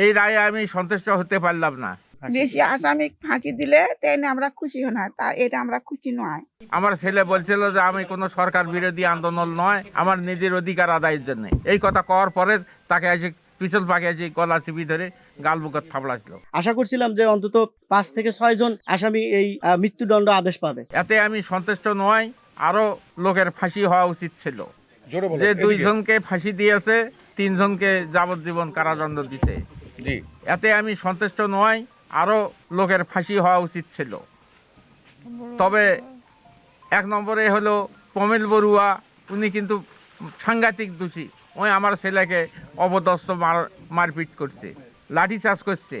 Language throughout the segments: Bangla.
এই রায়ে আমি সন্তুষ্ট হতে পারলাম না। বেশি আসামি ফাঁকি দিলে তাই না আমরা খুশি হই না, তা এটা আমরা খুশি নয়। আমার ছেলে বলছিল যে আমি কোনো সরকার বিরোধী আন্দোলন নয়, আমার নিজের অধিকার আদায়ের জন্য। এই কথা কওয়ার পরে তাকে এসে পিছল পাকে এসে গলা চিপি ধরে গাল বুকত থাপড়াছিল। আশা করছিলাম যে অন্তত 5 থেকে 6 জন আসামি এই মৃত্যুদণ্ড আদেশ পাবে। এতে আমি সন্তুষ্ট নয়, আরো লোকের ফাঁসি হওয়া উচিত ছিল। যে 2 জনকে ফাঁসি দিয়েছে, 3 জনকে যাবজ্জীবন কারাদণ্ড দিতে, এতে আমি সন্তুষ্ট নয়, আরো লোকের ফাঁসি হওয়া উচিত ছিল। তবে 1 নম্বরে হলো প্রমিল বড়ুয়া, উনি কিন্তু সাংঘাতিক দোষী। ওই আমার ছেলেকে অপদস্থ মারপিট করছে, লাঠিচার্জ করছে,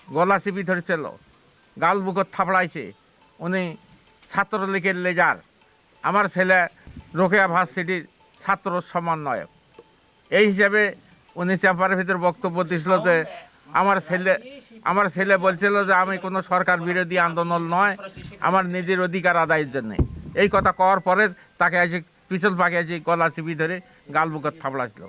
গলা চিপি ধরেছিল, গাল বুকত থাপড়াইছে। উনি ছাত্রলীগের লেজার। আমার ছেলে রোকেয়া ভার্সিটির ছাত্র সমন্বয়ক। এই হিসাবে উনি চেম্বারের ভিতরে বক্তব্য দিয়েছিল যে আমার ছেলে বলছিল যে আমি কোনো সরকার বিরোধী আন্দোলন নয়, আমার নিজের অধিকার আদায়ের জন্য। এই কথা কওয়ার পরে তাকে এসে পিছল পাকে এসে গলা চিপি ধরে গাল বুকত থাপড়াছিল।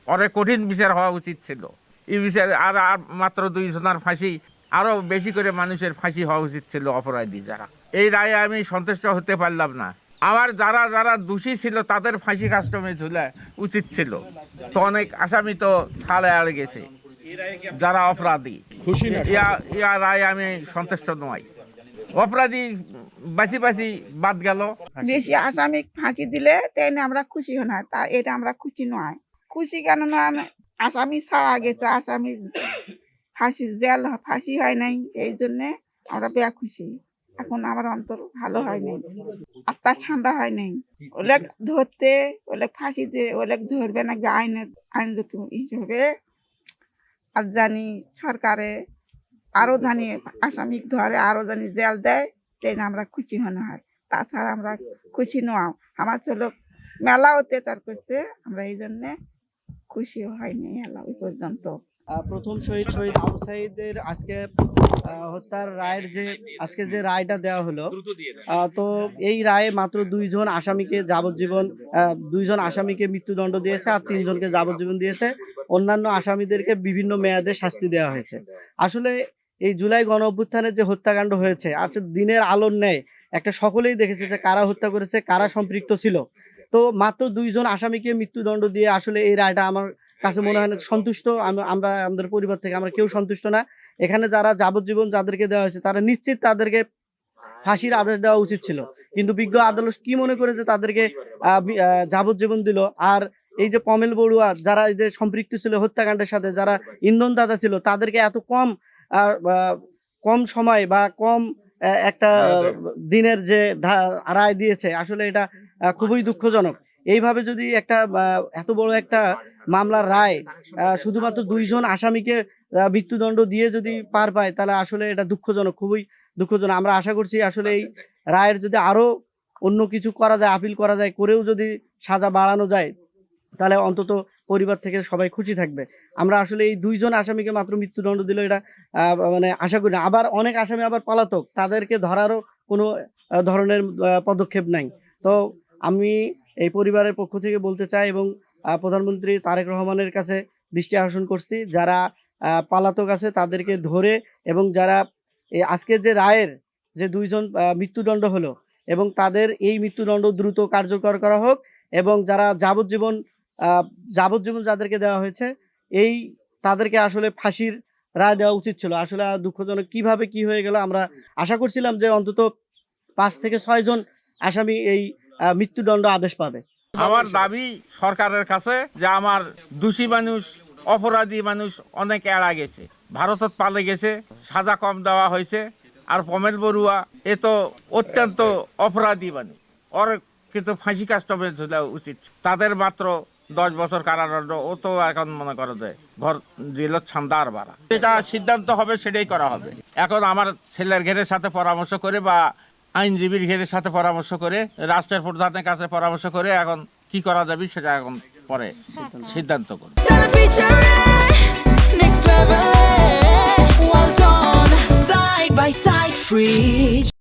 অনেক কঠিন বিচার হওয়া উচিত ছিল। এই বিচার আর মাত্র 2 জনের ফাঁসি, আরও বেশি করে মানুষের ফাঁসি হওয়া উচিত ছিল অপরাধী যারা। এই রায়ে আমি সন্তুষ্ট হতে পারলাম না। আমার যারা দোষী ছিল তাদের ফাঁসি কাস্টমে ঝুলা উচিত ছিল। তো অনেক আসামি তো ছাড়ে আড়ে গেছে, যারা অপরাধী। ইয়া রায় আমি সন্তুষ্ট নয়। অপরাধী বাঁচি বাদ গেল। বেশি আসামি ফাঁকি দিলে তাই না আমরা খুশি হই না, তা এটা আমরা খুশি নয়। খুশি কেন না, আসামি ছাড়া গেছে, আসামি ফাঁসি হয় নাই, এই জন্যে আমরা বেয়া খুশি। এখন আমার অন্তর ভালো হয় নাই, আত্মা ঠান্ডা হয় নাই। ওলেক ধরতে, ওলেক ফাঁসি দিয়ে, ওলেক ধরবে না আইন হিসেবে। আর জানি সরকারে আরো জানি আসামি ধরে, আরো জানি জেল দেয়, তাই না আমরা খুশি হতে হয়। তাছাড়া আমরা খুশি নয়। আমার ছেলে মেলা অত্যাচার করছে, আমরা এই জন্যে খুশি হয়নি এলা ওই পর্যন্ত। প্রথম শহীদ আবু সাঈদের আজকে হত্যার রায়ের আজকে যে রায়টা দেওয়া হলো, তো এই রায়ে মাত্র 2 জন আসামিকে যাবজ্জীবন, 2 জন আসামিকে মৃত্যুদণ্ড দিয়েছে, আর 3 জনকে যাবজ্জীবন দিয়েছে। অন্যান্য আসামিদেরকে বিভিন্ন মেয়াদে শাস্তি দেওয়া হয়েছে। আসলে এই জুলাই গণ অভ্যুত্থানের যে হত্যাকাণ্ড হয়েছে, আজকে দিনের আলোর ন্যায় একটা সকলেই দেখেছে যে কারা হত্যা করেছে, কারা সম্পৃক্ত ছিল। তো মাত্র 2 জন আসামিকে মৃত্যুদণ্ড দিয়ে আসলে এই রায়টা আমার কাছে মনে হয় না সন্তুষ্ট। আমরা আমাদের পরিবার থেকে আমরা কেউ সন্তুষ্ট না। এখানে যারা যাবজ্জীবন যাদেরকে দেওয়া হয়েছে তারা নিশ্চিত তাদেরকে ফাঁসির আদেশ দেওয়া উচিত ছিল, কিন্তু বিজ্ঞ আদালত কি মনে করে যে তাদেরকে যাবজ্জীবন দিল। আর এই যে প্রমিল বড়ুয়া, যারা এই যে সম্পৃক্ত ছিল হত্যাকাণ্ডের সাথে, যারা ইন্ধনদাতা ছিল, তাদেরকে এত কম সময় বা কম একটা দিনের যে রায় দিয়েছে, আসলে এটা খুবই দুঃখজনক। এইভাবে যদি একটা এত বড় একটা মামলার রায় শুধুমাত্র 2 জন আসামিকে মৃত্যুদণ্ড দিয়ে যদি পার পায়, তাহলে আসলে এটা দুঃখজনক, খুবই দুঃখজনক। আমরা আশা করছি আসলে এই রায়ের যদি আরো অন্য কিছু করা যায়, আপিল করা যায়, করেও যদি সাজা বাড়ানো যায়, তাহলে অন্তত পরিবার থেকে সবাই খুশি থাকবে। আমরা আসলে এই 2 জন আসামিকে মাত্র মৃত্যুদণ্ড দিল, এটা মানে আশা করি না। আবার অনেক আসামি আবার পলাতক, তাদেরকে ধরারও কোনো ধরনের পদক্ষেপ নাই। তো আমি এই পরিবারের পক্ষ থেকে বলতে চাই এবং প্রধানমন্ত্রী তারেক রহমানের কাছে দৃষ্টি আকর্ষণ করছি, যারা পলাতক আছে তাদেরকে ধরে, এবং যারা আজকের যে রায়ের যে 2 জন মৃত্যুদণ্ড হলো, এবং তাদের এই মৃত্যুদণ্ড দ্রুত কার্যকর করা হোক। এবং যারা যাবজ্জীবন যাদেরকে দেওয়া হয়েছে, তাদেরকে আসলে ফাঁসির রায় দেওয়া উচিত ছিল। আসলে দুঃখজনক কিভাবে কি হয়ে গেল। আমরা আশা করছিলাম যে অন্তত 5 থেকে 6 জন আসামি এই মৃত্যুদণ্ড আদেশ পাবে। আমার দাবি সরকারের কাছে যে আমার দোষী মানুষ, অপরাধী মানুষ অনেক এড়া গেছে, ভারতত পালে গেছে, সাজা কম দেওয়া হয়েছে। আর প্রমিল বড়ুয়া এ তো অত্যন্ত অপরাধী মানুষ, ওর কিন্তু ফাঁসি কাস্টমে ঝুলা উচিত। তাদের মাত্র 10 বছর কারাদণ্ড, ও তো এখন মনে করো যে ঘর দিল ছান্দার বাড়া। যেটা সিদ্ধান্ত হবে সেটাই করা হবে। এখন আমার ছেলের ঘেরের সাথে পরামর্শ করে বা আইনজীবীর ঘেরের সাথে পরামর্শ করে, রাষ্ট্রের প্রধানের কাছে পরামর্শ করে এখন কি করা যাবে সেটা এখন পরে সিদ্ধান্ত করবে। Well done, side by side, free.